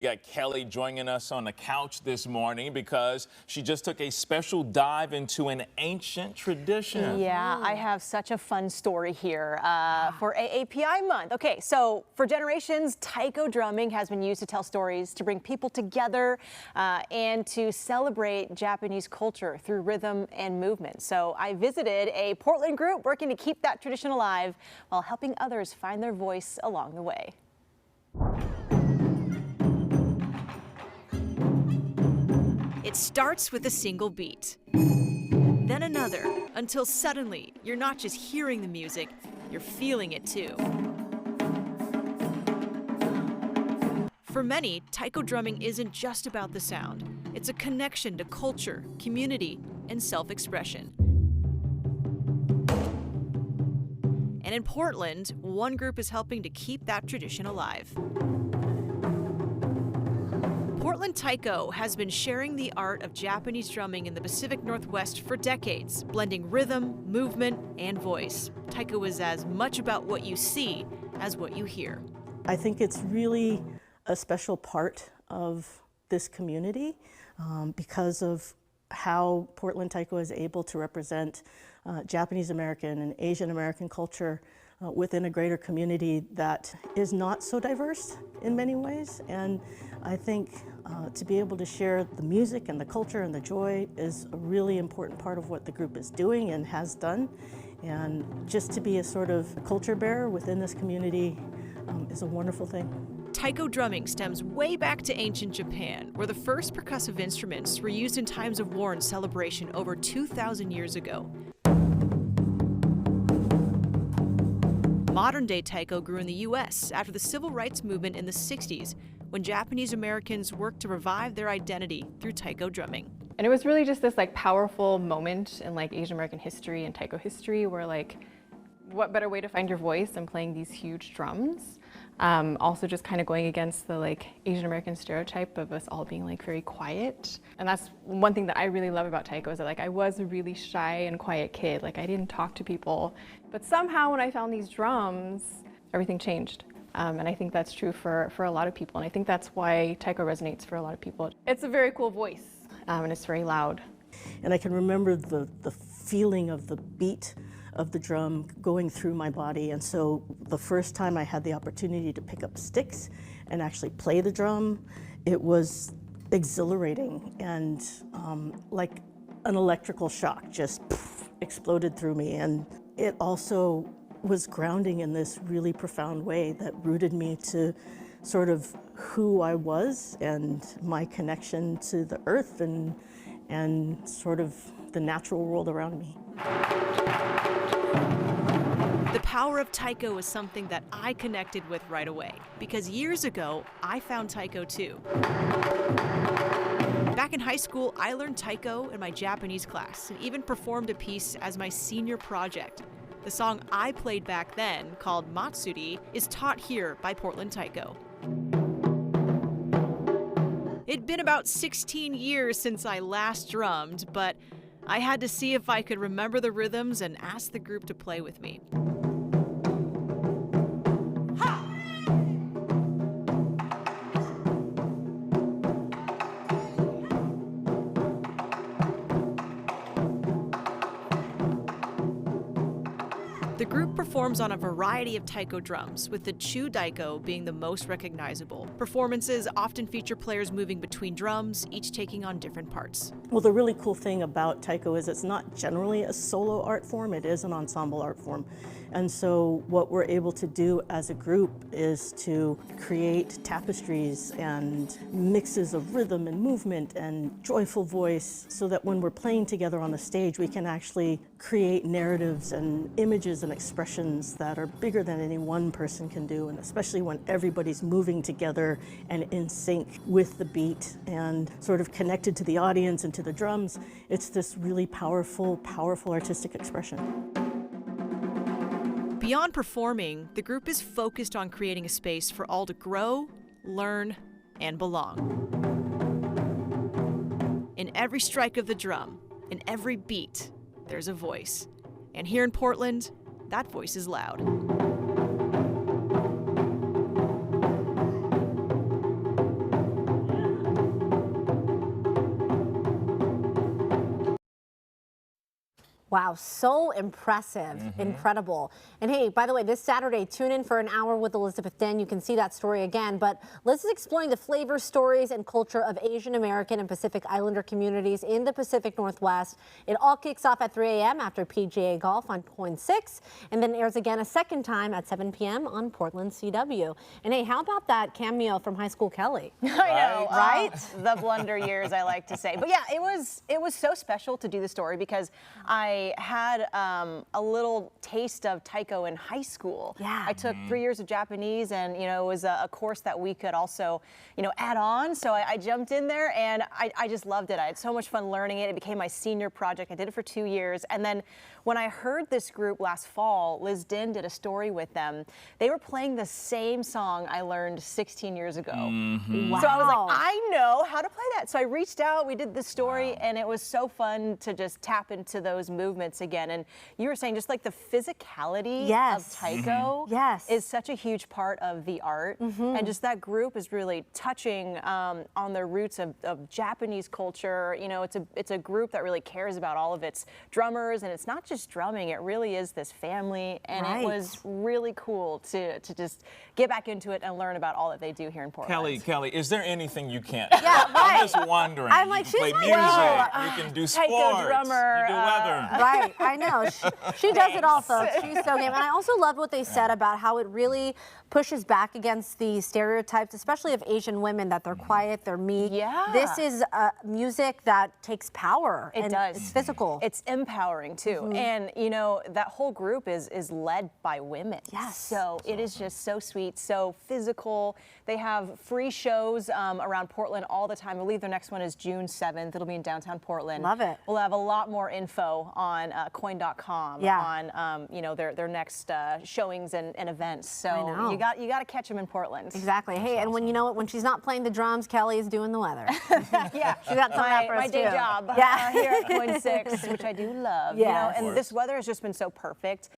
We got Kelly joining us on the couch this morning because she just took a special dive into an ancient tradition. Yeah, I have such a fun story here for AAPI month. Okay, so for generations, taiko drumming has been used to tell stories, to bring people together, and to celebrate Japanese culture through rhythm and movement. So I visited a Portland group working to keep that tradition alive while helping others find their voice along the way. It starts with a single beat, then another, until suddenly you're not just hearing the music, you're feeling it too. For many, taiko drumming isn't just about the sound. It's a connection to culture, community, and self-expression. And in Portland, one group is helping to keep that tradition alive. Portland Taiko has been sharing the art of Japanese drumming in the Pacific Northwest for decades, blending rhythm, movement, and voice. Taiko is as much about what you see as what you hear. I think it's really a special part of this community because of how Portland Taiko is able to represent Japanese American and Asian American culture within a greater community that is not so diverse in many ways. And I think to be able to share the music and the culture and the joy is a really important part of what the group is doing and has done. And just to be a sort of culture bearer within this community is a wonderful thing. Taiko drumming stems way back to ancient Japan, where the first percussive instruments were used in times of war and celebration over 2,000 years ago. Modern-day taiko grew in the U.S. after the civil rights movement in the 60s, when Japanese Americans worked to revive their identity through taiko drumming. And it was really just this powerful moment in Asian American history and taiko history where what better way to find your voice than playing these huge drums? Also just kind of going against the Asian American stereotype of us all being very quiet. And that's one thing that I really love about taiko is that I was a really shy and quiet kid. I didn't talk to people. But somehow when I found these drums, everything changed. And I think that's true for a lot of people. And I think that's why taiko resonates for a lot of people. It's a very cool voice and it's very loud. And I can remember the feeling of the beat of the drum going through my body. And so the first time I had the opportunity to pick up sticks and actually play the drum, it was exhilarating and like an electrical shock just exploded through me. And it also was grounding in this really profound way that rooted me to sort of who I was and my connection to the earth and sort of the natural world around me. The power of taiko is something that I connected with right away, because years ago, I found taiko too. Back in high school, I learned taiko in my Japanese class and even performed a piece as my senior project. The song I played back then, called Matsuri, is taught here by Portland Taiko. It'd been about 16 years since I last drummed, but I had to see if I could remember the rhythms and ask the group to play with me. The group performs on a variety of taiko drums, with the chu daiko being the most recognizable. Performances often feature players moving between drums, each taking on different parts. Well, the really cool thing about taiko is it's not generally a solo art form, it is an ensemble art form. And so what we're able to do as a group is to create tapestries and mixes of rhythm and movement and joyful voice so that when we're playing together on the stage, we can actually create narratives and images and expressions that are bigger than any one person can do, and especially when everybody's moving together and in sync with the beat and sort of connected to the audience and to the drums. It's this really powerful, powerful artistic expression. Beyond performing, the group is focused on creating a space for all to grow, learn, and belong. In every strike of the drum, in every beat, there's a voice. And here in Portland, that voice is loud. Wow, so impressive, incredible. And hey, by the way, this Saturday, tune in for an hour with Elizabeth Den. You can see that story again. But Liz is exploring the flavors, stories, and culture of Asian American and Pacific Islander communities in the Pacific Northwest. It all kicks off at 3 a.m. after PGA Golf on KOIN 6, and then airs again a second time at 7 p.m. on Portland CW. And hey, how about that cameo from High School Kelly? I know, Right? The blunder years, I like to say. But yeah, it was so special to do the story because I had a little taste of Taiko in high school. Yeah. I took 3 years of Japanese, and it was a course that we could also add on. So I jumped in there, and I just loved it. I had so much fun learning it. It became my senior project. I did it for 2 years, and then when I heard this group last fall, Liz Den did a story with them. They were playing the same song I learned 16 years ago. Wow. So I was like, I know how to play that. So I reached out, we did the story, and it was so fun to just tap into those movements again. And you were saying just like the physicality of Taiko is such a huge part of the art. And just that group is really touching on the roots of Japanese culture. It's a group that really cares about all of its drummers, and it's not just drumming, it really is this family, and it was really cool to just get back into it and learn about all that they do here in Portland. Kelly, is there anything you can't? Yeah, I'm just wondering. I'm like, you can play she's music, like, you can do Taiko sports, drummer, you do weather. Right, I know. She does it all, folks. She's so game. And I also love what they said about how it really pushes back against the stereotypes, especially of Asian women, that they're quiet, they're meek. Yeah. This is music that takes power. It and does. It's physical. It's empowering too. And that whole group is led by women. Yes. So it is just so sweet, so physical. They have free shows around Portland all the time. I believe their next one is June 7th. It'll be in downtown Portland. Love it. We'll have a lot more info on KOIN.com on their next showings and events. So you got to catch them in Portland. Exactly. Hey, and when she's not playing the drums, Kelly is doing the weather. Yeah, She got some of that for us my day too. job Yeah. here at KOIN 6, which I do love. Yes. And this weather has just been so perfect.